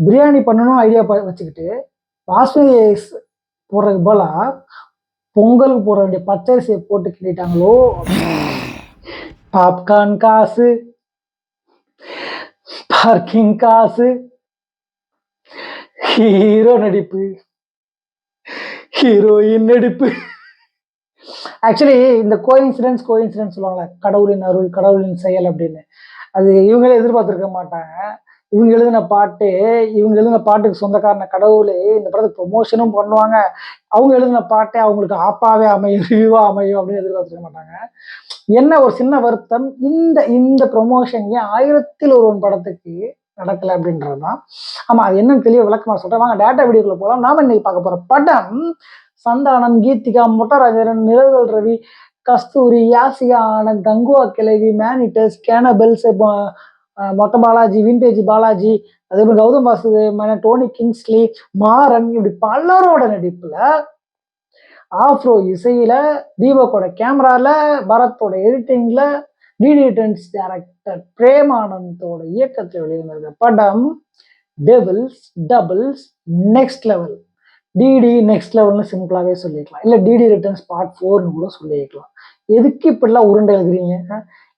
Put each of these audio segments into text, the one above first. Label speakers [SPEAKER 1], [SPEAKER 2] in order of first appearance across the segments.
[SPEAKER 1] பிரியாணி பண்ணணும் ஐடியா வச்சுக்கிட்டு பாஸ்மதி ரைஸ் போடுறதுக்கு போல பொங்கலுக்கு போட வேண்டிய பச்சரிசியை போட்டு கிண்டிட்டாங்களோ. பாப்கார்ன் காசு, பார்க்கிங் காசு, ஹீரோ நடிப்பு, ஹீரோயின் நடிப்பு. ஆக்சுவலி இந்த கோயின்சிடன்ஸ் சொல்லுவாங்களே, கடவுளின் அருள், கடவுளின் செயல் அப்படின்னு. அது இவங்களே எதிர்பார்த்துருக்க மாட்டாங்க. இவங்க எழுதின பாட்டுக்கு சொந்தக்காரன கடவுளே இந்த படத்துக்கு ப்ரொமோஷனும் பண்ணுவாங்க. அவங்க எழுதின பாட்டே அவங்களுக்கு ஆப்பாவே அமையும், ரிவ்யூவா அமையும் அப்படின்னு எதிர்பார்த்துக்க மாட்டாங்க. என்ன ஒரு சின்ன வருத்தம், இந்த ப்ரொமோஷன் ஏன் 1001 படத்துக்கு நடக்கல அப்படின்றதுதான். ஆமா, அது என்னன்னு தெளிவா விளக்கமா சொல்றேன். வாங்க டேட்டா வீடியோக்குள்ள போகலாம். நாம இன்னைக்கு பார்க்க போற படம் சந்தானம், கீதிகா, மொட்டராஜன், நிழல்கள் ரவி, கஸ்தூரி, யாசிகா ஆனந்த், கங்குவா கிழவி, மேனிட்டஸ், கேனபெல்ஸ், மொட்டை பாலாஜி, விண்டேஜ் பாலாஜி, அதே மாதிரி கௌதம் வாசுதேவன், டோனி கிங்ஸ்லி, மாறன், இப்படி பலரோட நடிப்புல, ஆஃப்ரோ இசையில, தீபக்கோட கேமரால, பரத்தோட எடிட்டிங்ல, டிடி ரிட்டர்ன்ஸ் டைரக்டர் பிரேமானந்தோட இயக்கத்தில் வெளிவந்த படம் Devil's Double Next Level. DD Next லெவல்னு சிம்பிளாவே சொல்லிக்கலாம், இல்ல டிடி ரிட்டர்ன்ஸ் பார்ட் 4ன்னு கூட சொல்லிக்கலாம். எதுக்கு இப்படிலாம் உருண்டை எழுதுறீங்க?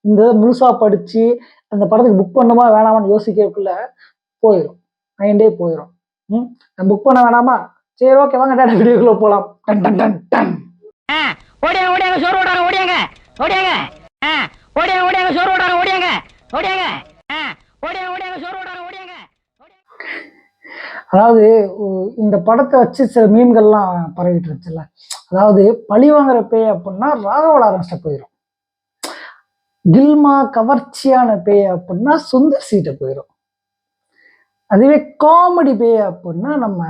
[SPEAKER 1] இந்த முழுசா படிச்சு அந்த படத்துக்கு புக் பண்ணுமா வேணாமான்னு யோசிக்கக்குள்ள போயிடும், மைண்டே போயிடும். புக் பண்ண வேணாமா? சரி, ஓகே, வாங்க டேட்டா வீடியோக்குள்ள போலாம். டன் டன் டன் டன்.
[SPEAKER 2] ஓடியாங்க ஓடியாங்க சோறு ஓடாங்க, ஓடியாங்க ஓடியாங்க ஓடியாங்க ஓடியாங்க சோறு ஓடாங்க, ஓடியாங்க ஓடியாங்க ஓடியாங்க ஓடியாங்க சோறு ஓடாங்க, ஓடியாங்க.
[SPEAKER 1] அதாவது இந்த படத்தை வச்சு சில மீன்கள்லாம் பரவிட்டு இருந்துச்சுல்ல. அதாவது பழி வாங்குற பேய் அப்படின்னா ராகவ லாரன்ஸ்ட போயிடும். கில்மா கவர்ச்சியான பேய் அப்படின்னா சுந்தர் சீட்ட போயிடும். அதுவே காமெடி பேய் அப்படின்னா நம்ம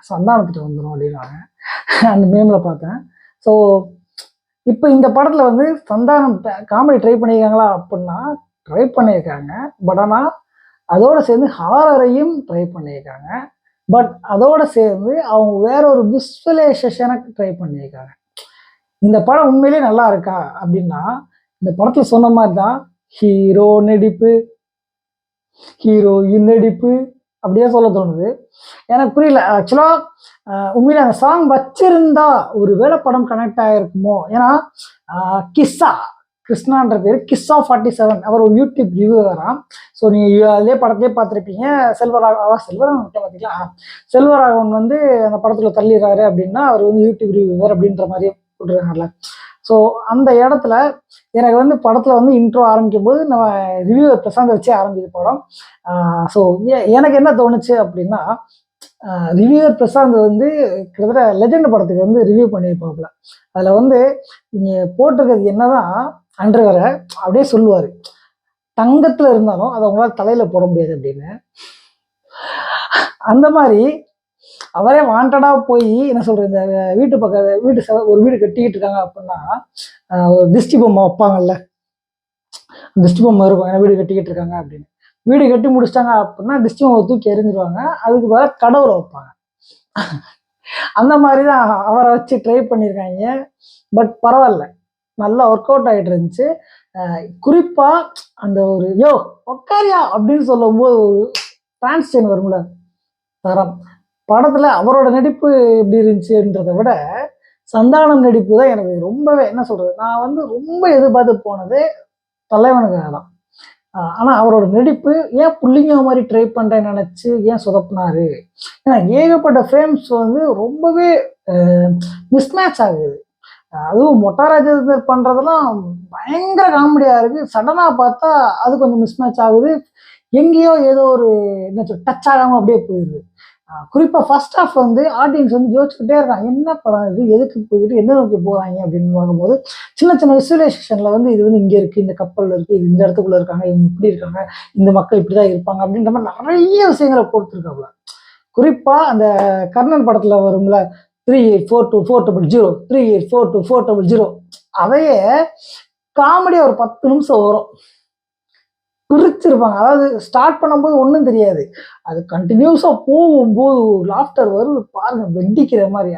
[SPEAKER 1] சந்தானத்துட்டு வந்துடும் அப்படின்னாங்க. அந்த மீம்ல பார்த்தேன். ஸோ இப்போ இந்த படத்துல வந்து சந்தானம் காமெடி ட்ரை பண்ணியிருக்காங்களா அப்படின்னா ட்ரை பண்ணியிருக்காங்க. பட் ஆனால் அதோட சேர்ந்து ஹாரரையும் ட்ரை பண்ணியிருக்காங்க. பட் அதோட சேர்ந்து அவங்க வேற ஒரு விஸ்வலைசேஷனை ட்ரை பண்ணியிருக்காங்க. இந்த படம் உண்மையிலே நல்லா இருக்கா அப்படின்னா, இந்த படத்துல சொன்ன மாதிரி தான் ஹீரோ நடிப்பு, ஹீரோயின் நடிப்பு அப்படியே சொல்ல தோணுது. எனக்கு புரியல ஆக்சுவலா. உண்மையில அந்த சாங் வச்சிருந்தா ஒரு வேலை படம் கனெக்ட் ஆகிருக்குமோ. ஏன்னா கிஸ்ஸா கிருஷ்ணான்ற பேர், கிஸ்ஸா 47, அவர் ஒரு யூடியூப் ரிவ்யூவராம். ஸோ நீங்கள் அதே படத்தையே பார்த்துருப்பீங்க. செல்வராகவன் பார்த்தீங்களா? செல்வராகவன் வந்து அந்த படத்துல தள்ளிடுறாரு அப்படின்னா அவர் வந்து யூடியூப் ரிவ்யூவர் அப்படின்ற மாதிரி போட்டுருக்காங்கல்ல. ஸோ அந்த இடத்துல எனக்கு வந்து படத்தில் வந்து இன்ட்ரோ ஆரம்பிக்கும் போது நம்ம ரிவ்யூவர் பிரசாந்த் வச்சே ஆரம்பிச்சது படம். ஸோ எனக்கு என்ன தோணுச்சு அப்படின்னா, ரிவ்யூவர் பிரசாந்த் வந்து கிட்டத்தட்ட லெஜெண்ட் படத்துக்கு வந்து ரிவ்யூ பண்ணியிருப்பாப்புல. அதில் வந்து நீங்கள் போட்டிருக்கிறது என்னதான் அண்டர்வேரை அப்படியே சொல்லுவார், தங்கத்தில் இருந்தாலும் அதை உங்களால் தலையில் போட முடியாது அப்படின்னு. அந்த மாதிரி அவரே வாண்டடா போய் என்ன சொல்றது, இந்த வீட்டு பக்கம் ஒரு வீடு கட்டிக்கிட்டு இருக்காங்க அப்படின்னா ஒரு திஷ்டி பொம்மை வைப்பாங்கல்ல, திஷ்டி பொம்மை இருக்கும், ஏன்னா வீடு கட்டிக்கிட்டு இருக்காங்க அப்படின்னு. வீடு கட்டி முடிச்சிட்டாங்க அப்படின்னா திஷ்டி பொம்மை தூக்கி எறிஞ்சிருவாங்க, அதுக்கு பதிலாக கடவுளை வைப்பாங்க. அந்த மாதிரி தான் அவரை வச்சு ட்ரை பண்ணியிருக்காங்க. பட் பரவாயில்ல, நல்லா ஒர்க் அவுட் ஆகிட்டு இருந்துச்சு. குறிப்பா அந்த ஒரு யோ உக்காரியா அப்படின்னு சொல்லும் போது ஒரு டிரான்ஸ்ஜென் வரும்ல தரம். படத்துல அவரோட நடிப்பு எப்படி இருந்துச்சுன்றதை விட சந்தானம் நடிப்பு தான் எனக்கு ரொம்பவே என்ன சொல்றது, நான் வந்து ரொம்ப எதிர்பார்த்து போனது தலைவனுக்காக தான். ஆனா அவரோட நடிப்பு ஏன் புள்ளிங்க மாதிரி ட்ரை பண்றேன்னு நினைச்சு ஏன் சொதப்பினாரு. ஏன்னா ஏகப்பட்ட ஃப்ரேம்ஸ் வந்து ரொம்பவே மிஸ்மேட்ச் ஆகுது. அதுவும் மொட்டராஜர் பண்றதெல்லாம் பயங்கர காமெடியா இருக்கு. சடனா பார்த்தா அது கொஞ்சம் மிஸ்மேட்ச் ஆகுது, எங்கேயோ ஏதோ ஒரு என்ன சொல் டச் ஆகாம அப்படியே போயிடுது. குறிப்பா ஃபர்ஸ்ட் ஹாஃப் வந்து ஆடியன்ஸ் வந்து யோசிச்சுக்கிட்டே இருக்காங்க, என்ன படம் இது, எதுக்கு போயிட்டு என்ன நோக்கி போறாங்க அப்படின்னு பார்க்கும்போது சின்ன சின்ன விசுவலைசேஷன்ல வந்து இது வந்து இங்க இருக்கு, இந்த கப்பல் இருக்கு, இது இந்த இடத்துக்குள்ள இருக்காங்க, இவங்க இப்படி இருக்காங்க, இந்த மக்கள் இப்படிதான் இருப்பாங்க அப்படின்ற மாதிரி நிறைய விஷயங்களை கொடுத்துருக்காங்க. குறிப்பா அந்த கர்ணன் படத்துல வரும்ல 384240, 384240, அதையே காமெடியா ஒரு 10 நிமிஷம் வரும் பிரிச்சிருப்பாங்க. அதாவது ஸ்டார்ட் பண்ணும்போது ஒன்றும் தெரியாது, அது கண்டினியூஸா போகும்போது லாஃப்டர் வரும் பாருங்க, வெட்டிக்கிற மாதிரி.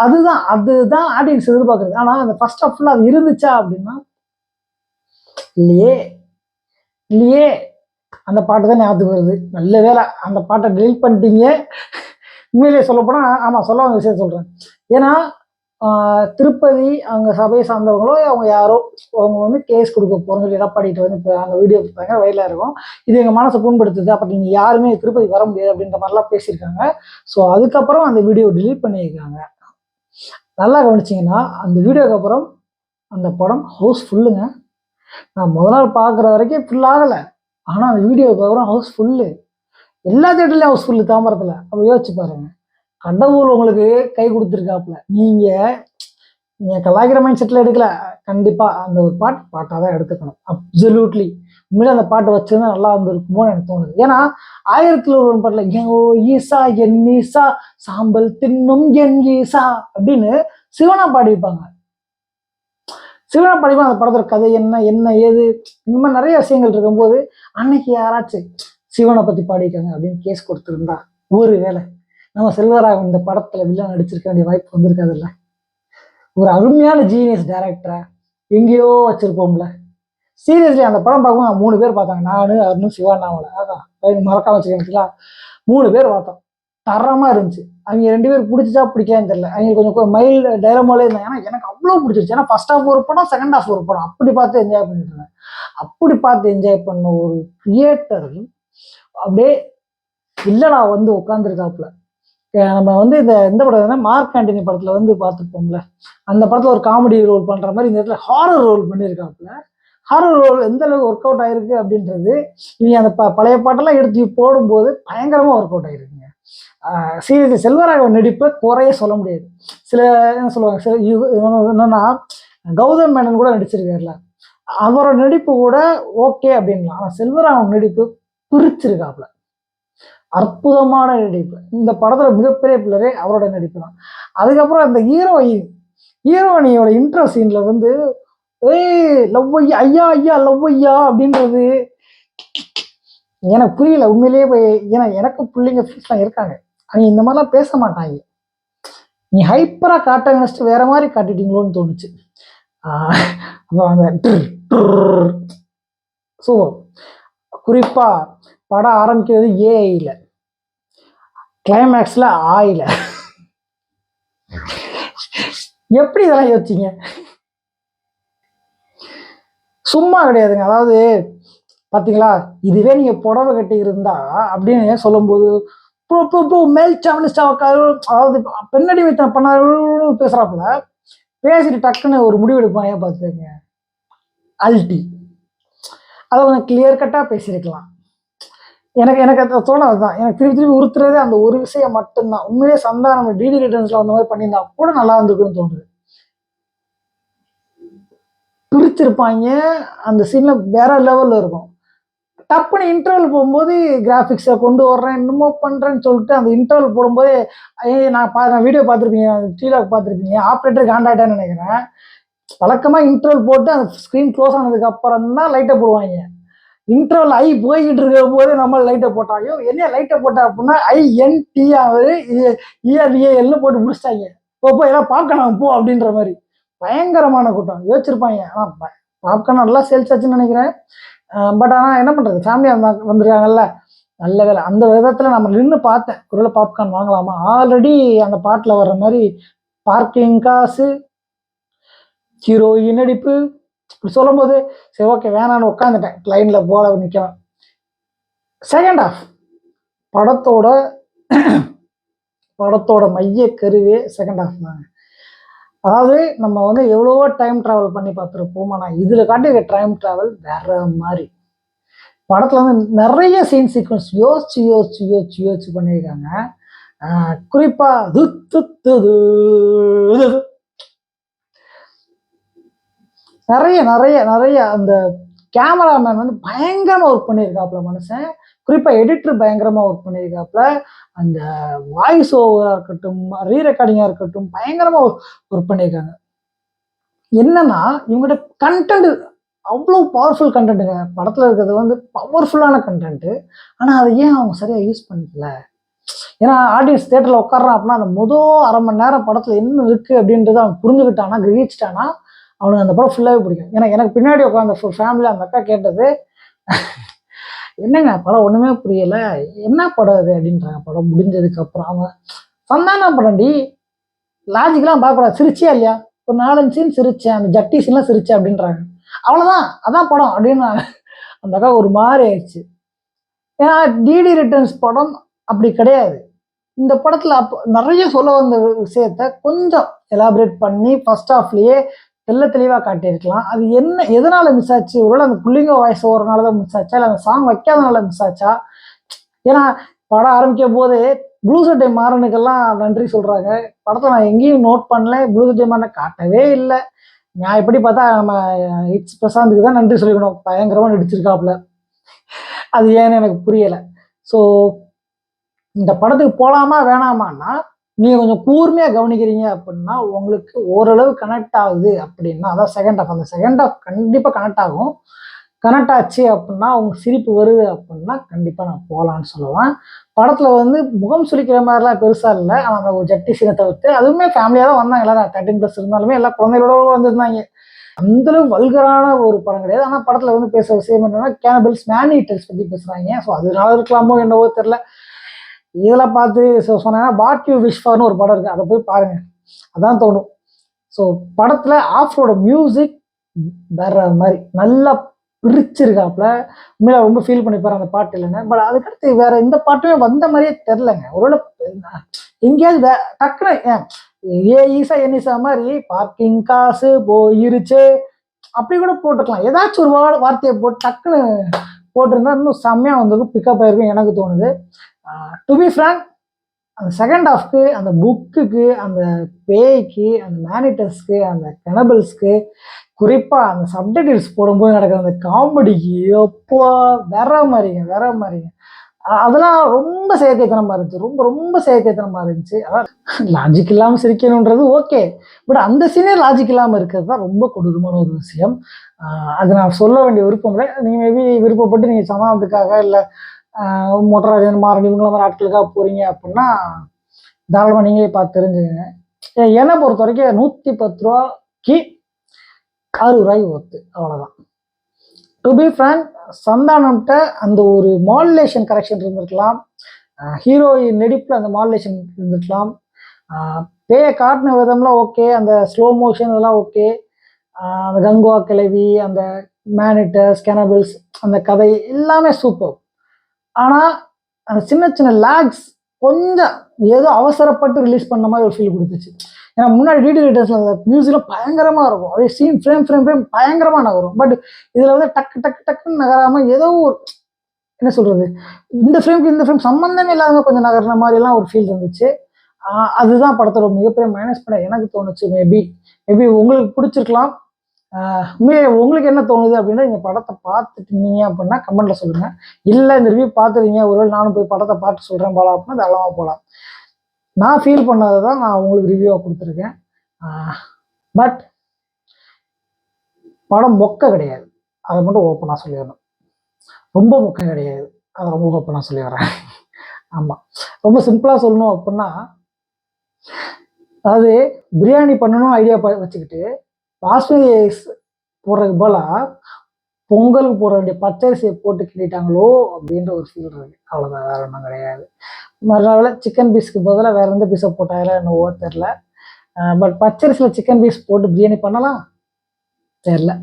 [SPEAKER 1] அதுதான் ஆடியன்ஸ் எதிர்பார்க்குறது. ஆனா அந்த ஃபர்ஸ்ட் ஆஃப் ஃபுல்லா அது இருந்துச்சா அப்படின்னா இல்லையே. அந்த பாட்டு தான் ஞாபகத்துக்கு வருது. நல்ல வேளை அந்த பாட்டை டெலீட் பண்ணிட்டீங்க. உண்மையிலேயே சொல்லப்போனால் ஆமாம், சொல்ல வந்த விஷயம் சொல்கிறேன். ஏன்னா திருப்பதி அவங்க சபையை சார்ந்தவங்களோ அவங்க யாரோ அவங்க வந்து கேஸ் கொடுக்க போகிறோம்னு சொல்லி எடப்பாடிட்டு வந்து இப்போ அந்த வீடியோ பார்த்தாங்க, வயலாக இருக்கும். இது எங்கள் மனசை புண்படுத்துது, அப்போ நீங்கள் யாருமே திருப்பதி வர முடியாது அப்படின்ற மாதிரிலாம் பேசியிருக்காங்க. ஸோ அதுக்கப்புறம் அந்த வீடியோ டெலீட் பண்ணியிருக்காங்க. நல்லா கவனிச்சிங்கன்னா அந்த வீடியோக்கு அப்புறம் அந்த படம் ஹவுஸ் ஃபுல்லுங்க. நான் முதல் நாள் பார்க்குற வரைக்கும் ஃபுல் ஆகலை, ஆனால் அந்த வீடியோவுக்கு அப்புறம் ஹவுஸ் ஃபுல்லு. எல்லா தேட்டர்லையும் ஹவுஸ் ஃபுல்லு தாம்பரத்தில். அப்போ யோசிச்சு பாருங்க, கடவுள் உங்களுக்கு கை கொடுத்துருக்காப்புல. நீங்கள் கலாய்க்கிற மைண்ட் செட்டில் எடுக்கல, கண்டிப்பாக அந்த ஒரு பாட்டாக தான் எடுத்துக்கணும். அப்சல்யூட்லி உண்மையிலே அந்த பாட்டு வச்சிருந்தா நல்லா இருந்திருக்குமோன்னு எனக்கு தோணுது. ஏன்னா 1001 பாட்டில் ஓ ஈசா என் ஈசா சாம்பல் தின்னும் என் ஈசா அப்படின்னு சிவனா பாடியிருப்பாங்க. சிவனா பாடிப்பாங்க. அந்த படத்தோட கதை என்ன என்ன ஏது இந்த மாதிரி நிறைய விஷயங்கள் இருக்கும்போது அன்னைக்கு யாராச்சும் சிவனை பற்றி பாடியிருக்காங்க அப்படின்னு கேஸ் கொடுத்துருந்தா ஒரு வேளை நம்ம செல்வராகவன் இந்த படத்தில் வில்லன் நடிச்சிருக்க வேண்டிய வாய்ப்பு வந்திருக்காதுல்ல. ஒரு அருமையான ஜீனியஸ் டைரக்டரை எங்கேயோ வச்சிருப்போம்ல. சீரியஸ்லி அந்த படம் பார்க்கும்போது 3 பேர் பார்த்தாங்க, நான் அருணும் சிவாண்ணாமலை. அதான் மறக்காம வச்சுக்கீங்களா, 3 பேர் பார்த்தோம். தரமாக இருந்துச்சு. அவங்க 2 பேர் பிடிச்சா பிடிக்கான்னு தெரியல. அவங்க கொஞ்சம் மைல்டு டைலமாலே இருந்தாங்க. ஏன்னா எனக்கு அவ்வளோ பிடிச்சிருச்சு. ஏன்னா ஃபர்ஸ்ட் ஹாஃப் ஒரு படம், செகண்ட் ஹாஃப் ஒரு படம், அப்படி பார்த்து என்ஜாய் பண்ணிட்டு இருந்தேன். அப்படி பார்த்து என்ஜாய் பண்ண ஒரு கிரியேட்டர் அப்படியே இல்லைனா வந்து உட்காந்துருக்காப்புல. நம்ம வந்து இந்த படம் மார்க் ஆண்டனி படத்தில் வந்து பார்த்துருப்போம்ல, அந்த படத்தில் ஒரு காமெடி ரோல் பண்ணுற மாதிரி இந்த இடத்துல ஹாரர் ரோல் பண்ணியிருக்காப்புல. ஹாரர் ரோல் எந்த அளவுக்கு ஒர்க் அவுட் ஆயிருக்கு அப்படின்றது நீ அந்த பழைய பாட்டெல்லாம் எடுத்து போடும்போது பயங்கரமாக ஒர்க் அவுட் ஆயிருக்குங்க. சீரியஸ் செல்வராகவன் நடிப்பை குறைய சொல்ல முடியாது. சில என்ன சொல்லுவாங்க, சில என்னன்னா கௌதம் மேனன் கூட நடிச்சிருக்காருல, அவரோட நடிப்பு கூட ஓகே அப்படின்லாம். ஆனால் செல்வராகவன் நடிப்பு பிரிச்சிருக்காப்புல. அற்புதமான நடிப்பு. இந்த படத்துல மிகப்பெரிய பிள்ளரே அவரோட நடிப்பு தான். அதுக்கப்புறம் அந்த ஹீரோயினியோட இன்ட்ரோ சீன்ல வந்து ஏய் லவ் ஐயா ஐயா ஐயா லவ் ஐயா அப்படின்றது எனக்கு புரியல உண்மையிலேயே. ஏன்னா எனக்கு பிள்ளைங்க ஃப்ரெண்ட்ஸ்லாம் இருக்காங்க, அவங்க இந்த மாதிரிலாம் பேச மாட்டாங்க. நீ ஹைப்பரா காட்ட நினைச்சிட்டு வேற மாதிரி காட்டிட்டீங்களோன்னு தோணுச்சு. அப்புறம் அந்த ஸோ குறிப்பா படம் ஆரம்பிக்கிறது ஏஐல, கிளைமேக்ஸ்ல ஆயில. எப்படி இதெல்லாம் யோசிச்சிங்க? சும்மா கிடையாதுங்க. அதாவது பார்த்தீங்களா, இதுவே நீங்க புடவை கட்டி இருந்தா அப்படின்னு சொல்லும்போது மேல் அதாவது பெண்ணடி வைத்தன பண்ண பேசுறாப்புல பேசிட்டு டக்குன்னு ஒரு முடிவு எடுப்பான். ஏன் பார்த்துங்க அல்டி அதை கொஞ்சம் கிளியர் கட்டா பேசியிருக்கலாம். எனக்கு அந்த தோணும். அதுதான் எனக்கு திருப்பி உறுத்துறதே அந்த ஒரு விஷயம் மட்டும்தான். உண்மையிலேயே சந்தானம் டிடி ரிட்டர்ன்ஸ்ல அந்த மாதிரி பண்ணியிருந்தா கூட நல்லா இருந்திருக்குன்னு தோணுது. பிரிச்சிருப்பாங்க, அந்த சீன்ல வேற லெவல்ல இருக்கும். டப்புன்னு இன்டர்வல் போகும்போது கிராஃபிக்ஸை கொண்டு வர்றேன் என்னமோ பண்றேன்னு சொல்லிட்டு அந்த இன்டர்வல் போடும்போது நான் வீடியோ பார்த்துருப்பீங்க, டீலாக் பார்த்துருப்பீங்க, ஆப்ரேட்டர் காண்டாயிட்டான்னு நினைக்கிறேன். வழக்கமா இன்டர்வல் போட்டு அந்த ஸ்க்ரீன் க்ளோஸ் ஆனதுக்கு அப்புறம் தான் லைட்டை போடுவாங்க. இன்டர்வல் ஐ போய்கிட்டு இருக்க போது நம்ம லைட்டை போட்டாங்க. என்ன லைட்டை போட்டா அப்படின்னா INT ஆகுது EREALனு போட்டு முடிச்சிட்டாங்க. போ எல்லாம் பாப்கார்ன் போ அப்படின்ற மாதிரி. பயங்கரமான கூட்டம் யோசிச்சிருப்பாங்க. ஆனால் பாப்கார்ன் நல்லா சேல்ஸ் ஆச்சுன்னு நினைக்கிறேன். பட் ஆனால் என்ன பண்ணுறது, ஃபேமிலியாக வந்திருக்காங்கல்ல, நல்ல வேலை. அந்த விதத்தில் நம்ம நின்று பார்த்தேன், ஒருவேளை பாப்கார்ன் வாங்கலாமா. ஆல்ரெடி அந்த பாட்டில் வர்ற மாதிரி பார்க்கிங் காசு, ஹீரோயின் நடிப்பு இப்படி சொல்லும் போது சரி ஓகே வேணான்னு உட்காந்துட்டேன். லைனில் போல நிற்கலாம். செகண்ட் ஹாஃப் படத்தோட மைய கருவே செகண்ட் ஹாஃப் தாங்க. அதாவது நம்ம வந்து எவ்வளவோ டைம் ட்ராவல் பண்ணி பார்த்துருப்போம், ஆனால் இதில் காட்டியிருக்க டைம் ட்ராவல் வேற மாதிரி. படத்தில் வந்து நிறைய சீன் சீக்வன்ஸ் யோசிச்சு பண்ணியிருக்காங்க. குறிப்பாக நிறைய அந்த கேமராமேன் வந்து பயங்கரமாக ஒர்க் பண்ணியிருக்காப்புல மனுஷன். குறிப்பாக எடிட்டர் பயங்கரமாக ஒர்க் பண்ணியிருக்காப்புல. அந்த வாய்ஸ் ஓவராக இருக்கட்டும், ரீரெக்கார்டிங்காக இருக்கட்டும், பயங்கரமாக ஒர்க் பண்ணியிருக்காங்க. என்னன்னா இவங்ககிட்ட கண்டென்ட் அவ்வளோ பவர்ஃபுல் கண்டென்ட்டுங்க. படத்தில் இருக்கிறது வந்து பவர்ஃபுல்லான கண்டென்ட்டு. ஆனால் அதை ஏன் அவங்க சரியாக யூஸ் பண்ணிக்கல? ஏன்னா ஆடியன்ஸ் தேட்டரில் உட்காரான் அப்படின்னா அந்த அரை மணி நேரம் படத்தில் என்ன இருக்குது அப்படின்றத அவன் புரிஞ்சுக்கிட்டானா, கிரகிச்சிட்டானா அவனுக்கு அந்த படம் ஃபுல்லாகவே பிடிக்கும். ஏன்னா எனக்கு பின்னாடி உட்காந்த ஃபேமிலி அந்த அக்கா கேட்டது என்னங்க படம் ஒன்றுமே புரியலை, என்ன படம் அது அப்படின்றாங்க. படம் முடிஞ்சதுக்கு அப்புறம் அவங்க சந்தான படம்டி, லாஜிக்கெலாம் பார்க்கக்கூடாது, சிரிச்சியா இல்லையா, ஒரு 4-5 சீன் சிரிச்சேன், அந்த ஜட்டி சீன்லாம் சிரிச்சேன் அப்படின்றாங்க. அவ்வளோதான், அதான் படம் அப்படின்னு அந்த அக்கா ஒரு மாதிரி ஆயிடுச்சு. ஏன்னா டிடி ரிட்டர்ன்ஸ் படம் அப்படி கிடையாது. இந்த படத்தில் அப்போ நிறைய சொல்ல வந்த விஷயத்த கொஞ்சம் எலாபரேட் பண்ணி ஃபர்ஸ்ட் ஹாஃப்லேயே தெளிவாக காட்டியிருக்கலாம். அது என்ன எதனால் மிஸ் ஆச்சு, ஒருவேளை அந்த புள்ளிங்க வாய்ஸ் ஓவரனால தான் மிஸ் ஆச்சா, இல்லை அந்த சாங் வைக்காதனால மிஸ் ஆச்சா? ஏன்னா படம் ஆரம்பிக்கும் போது ப்ளூ சட்டை மாறனுக்கெல்லாம் நன்றி சொல்கிறாங்க. படத்தை நான் எங்கேயும் நோட் பண்ணல, ப்ளூ சட்டை மாறனை காட்டவே இல்லை. நான் எப்படி பார்த்தா நம்ம இட்ஸ் பிரசாந்துக்கு தான் நன்றி சொல்லிக்கணும், பயங்கரமாக நடிச்சிருக்காப்புல. அது ஏன்னு எனக்கு புரியலை. ஸோ இந்த படத்துக்கு போகலாமா வேணாமான்னா நீங்கள் கொஞ்சம் கூர்மையாக கவனிக்கிறீங்க அப்படின்னா உங்களுக்கு ஓரளவு கனெக்ட் ஆகுது அப்படின்னா, அதான் செகண்ட் ஹாஃப், அந்த செகண்ட் ஹாஃப் கண்டிப்பாக கனெக்ட் ஆகும். கனெக்ட் ஆச்சு அப்படின்னா உங்களுக்கு சிரிப்பு வருது அப்படின்னா கண்டிப்பாக நான் போகலான்னு சொல்லுவேன். படத்தில் வந்து முகம் சுளிக்கிற மாதிரிலாம் பெருசாக இல்லை, ஆனால் அந்த ஒரு ஜட்டி சீனை தவிர்த்து அதுவுமே ஃபேமிலியாக தான் வந்தாங்க. எல்லாரும் 13+ இருந்தாலுமே எல்லாம் குழந்தைகளோட வந்திருந்தாங்க. அந்தளவு வல்கரான ஒரு படம் கிடையாது. ஆனால் படத்தில் வந்து பேசுகிற விஷயம் என்னென்னா கேனபிள்ஸ், மேன் ஈட்டர்ஸ் பற்றி பேசுகிறாங்க. ஸோ அதனால இருக்கலாமோ என்னவோ தெரில. இதெல்லாம் பார்த்து சொன்னாங்கன்னா வாட் யூ விஷ் ஃபார்னு ஒரு படம் இருக்குது, அதை போய் பாருங்கள், அதான் தோணும். ஸோ படத்தில் ஆஃப்ரோட மியூசிக் வேற மாதிரி நல்லா பிரிச்சிருக்காப்புல. உண்மையில ரொம்ப ஃபீல் பண்ணிப்பாரு அந்த பாட்டு இல்லைன்னு. பட் அதுக்கடுத்து வேற எந்த பாட்டுமே வந்த மாதிரியே தெரிலங்க. ஒருவேளை எங்கேயாவது டக்குன்னு ஏ ஈசா என்னீசா மாதிரி பார்க்கிங் காசு போயிருச்சு அப்படி கூட போட்டுக்கலாம். ஏதாச்சும் ஒரு வார்த்தையை போட்டு டக்குன்னு போட்டிருந்தா இன்னும் செம்மையாக வந்திருக்கும், பிக்கப் ஆயிருக்கும் எனக்கு தோணுது. டு பி ஃப்ராங்க், அந்த செகண்ட் ஹாஃப்க்கு, அந்த புக்குக்கு, அந்த பேய்க்கு, அந்த மேனிட்டர்ஸ்க்கு, அந்த கெனபிள்ஸ்க்கு, குறிப்பாக அந்த சப்டைட்டில்ஸ் போடும்போது நடக்கிற அந்த காமெடிக்கு எப்போ வேற மாதிரிங்க. அதெல்லாம் ரொம்ப செயற்கைத்தனமாக இருந்துச்சு, ரொம்ப செயற்கைத்தனமாக இருந்துச்சு. அதான் லாஜிக் இல்லாமல் சிரிக்கணுன்றது ஓகே, பட் அந்த சீனே லாஜிக் இல்லாமல் இருக்கிறது தான் ரொம்ப கொடூரமான ஒரு விஷயம். அது நான் சொல்ல வேண்டிய விருப்பம் இல்லை. நீங்கள் மேபி விருப்பப்பட்டு நீங்கள் சமாதானத்துக்காக இல்லை மொட்டராஜன் மாறன் இவங்கள மாதிரி ஆட்களுக்காக போகிறீங்க அப்படின்னா தாராளமாக நீங்களே பார்த்து தெரிஞ்சுக்கங்க. என்னை பொறுத்த வரைக்கும் 110 ரூபாய்க்கு 6 ரூபாய் ஒர்த்து, அவ்வளோதான். டு பி ஃப்ராங்க், சந்தானம்கிட்ட அந்த ஒரு மாடுலேஷன் கரெக்ஷன் இருந்திருக்கலாம், ஹீரோயின் நடிப்பில் அந்த மாடுலேஷன் இருந்திருக்கலாம், பேயை காட்டின விதம்லாம் ஓகே, அந்த ஸ்லோ மோஷன் இதெல்லாம் ஓகே, அந்த கங்குவா கிளவி, அந்த மேனிட்டர்ஸ், கெனபிள்ஸ், அந்த கதை எல்லாமே சூப்பர். ஆனால் அந்த சின்ன லேக்ஸ் கொஞ்சம் ஏதோ அவசரப்பட்டு ரிலீஸ் பண்ண மாதிரி ஒரு ஃபீல் கொடுத்துச்சு. ஏன்னா முன்னாடி டிடி ரிட்டர்ன்ஸில் அந்த மியூசிக்லாம் பயங்கரமாக இருக்கும், அப்படியே சீன் ஃப்ரேம் பயங்கரமாக நகரும். பட் இதில் வந்து டக்குன்னு நகராமல் ஏதோ ஒரு என்ன சொல்கிறது, இந்த ஃப்ரேம் சம்மந்தமே இல்லாத கொஞ்சம் நகர்ன மாதிரிலாம் ஒரு ஃபீல் இருந்துச்சு. அதுதான் படத்தோட மிகப்பெரிய மைனஸ் பண்ண எனக்கு தோணுச்சு. மேபி உங்களுக்கு பிடிச்சிருக்கலாம். உங்களுக்கு என்ன தோணுது அப்படின்னா இந்த படத்தை பார்த்துட்டீங்க அப்படின்னா கமெண்ட்ல சொல்லுங்க. இல்லை இந்த ரிவ்யூ பார்த்துறீங்க, ஒருவேளை நானும் போய் படத்தை பார்த்து சொல்கிறேன் போகலாம் அப்படின்னா தாராளமாக போகலாம். நான் ஃபீல் பண்ணதை தான் நான் உங்களுக்கு ரிவ்யூவாக கொடுத்துருக்கேன். பட் படம் மொக்க கிடையாது, அதை மட்டும் ஓப்பனாக சொல்லிடணும். ரொம்ப மொக்க கிடையாது, அதை ரொம்ப ஓப்பனாக சொல்லிடுறேன். ஆமாம், ரொம்ப சிம்பிளாக சொல்லணும் அப்படின்னா, அதாவது பிரியாணி பண்ணணும் ஐடியா வச்சுக்கிட்டு பாஸ்மதி ரைஸ் போடுறதுக்கு போல பொங்கலுக்கு போட வேண்டிய பச்சரிசியை போட்டு கிண்டிட்டாங்களோ அப்படின்ற ஒரு ஃபீல் இருக்கு, அவ்வளோதான், வேற ஒன்றும் கிடையாது. மறுநாள் சிக்கன் பீஸ்க்கு பதிலாக வேற எந்த பீஸை போட்டாலும் என்னவோ தெரில. பட் பச்சரிசியில் சிக்கன் பீஸ் போட்டு பிரியாணி பண்ணலாம் தெரில,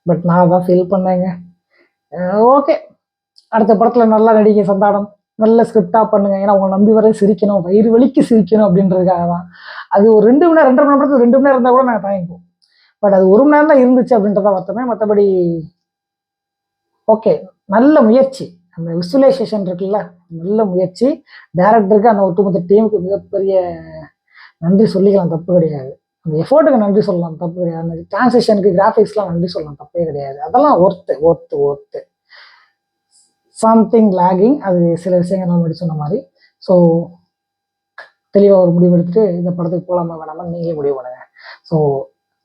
[SPEAKER 1] பட் நான் தான் ஃபீல் பண்ணேங்க. ஓகே, அடுத்த படத்தில் நல்லா நடிக்க சந்தானம், நல்ல ஸ்கிரிப்டாக பண்ணுங்க. ஏன்னா உங்களை நம்பி வர சிரிக்கணும், வயிறு வலிக்கு சிரிக்கணும் அப்படின்றதுக்காக தான். அது ஒரு 2 மணி நேரம் 2.5 மணி நேரத்துக்கு 2 மணி நேரம் இருந்தால் கூட நாங்கள் தாங்கிப்போம். பட் அது 1 மணி நேரம் தான் இருந்துச்சு அப்படின்றத வருத்தமே. மற்றபடி ஓகே, நல்ல முயற்சி. அந்த விசுவலைசேஷன் இருக்குல்ல, நல்ல முயற்சி. டைரக்டருக்கு அந்த ஒட்டுமொத்த டீமுக்கு மிகப்பெரிய நன்றி சொல்லிக்கலாம், தப்பு கிடையாது. அந்த எஃபோர்ட்டுக்கு நன்றி சொல்லலாம், தப்பு கிடையாது. அந்த டிரான்ஸ்லேஷனுக்கு கிராஃபிக்ஸ்லாம் நன்றி சொல்லலாம், தப்பே கிடையாது. அதெல்லாம் ஒர்த்து சம்திங் லேகிங், அது சில விஷயங்கள் நான் முன்னாடி சொன்ன மாதிரி. ஸோ தெளிவாக ஒரு முடிவு எடுத்துட்டு இந்த படத்துக்கு போகலாமா வேணாமா நீங்களே முடிவு பண்ணுங்க. ஸோ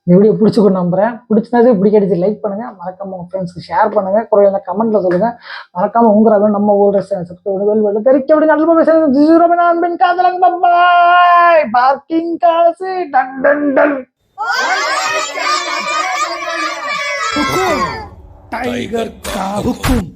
[SPEAKER 1] இந்த வீடியோ பிடிச்சிக்கொண்டு நம்புறேன். பிடிச்சினது பிடிக்கடிச்சு லைக் பண்ணுங்க, மறக்காம உங்க ஃப்ரெண்ட்ஸ்க்கு ஷேர் பண்ணுங்க, குறையில கமெண்ட்ல சொல்லுங்க. மறக்காம உங்க நம்ம ஊர் சப்ஸ்கிரைப் தெரிவிக்க விடுங்க. நல்ல காதலன் பாய், பார்க்கிங் காசு டன் டன் டன்.
[SPEAKER 3] टाइगर का हुक्म।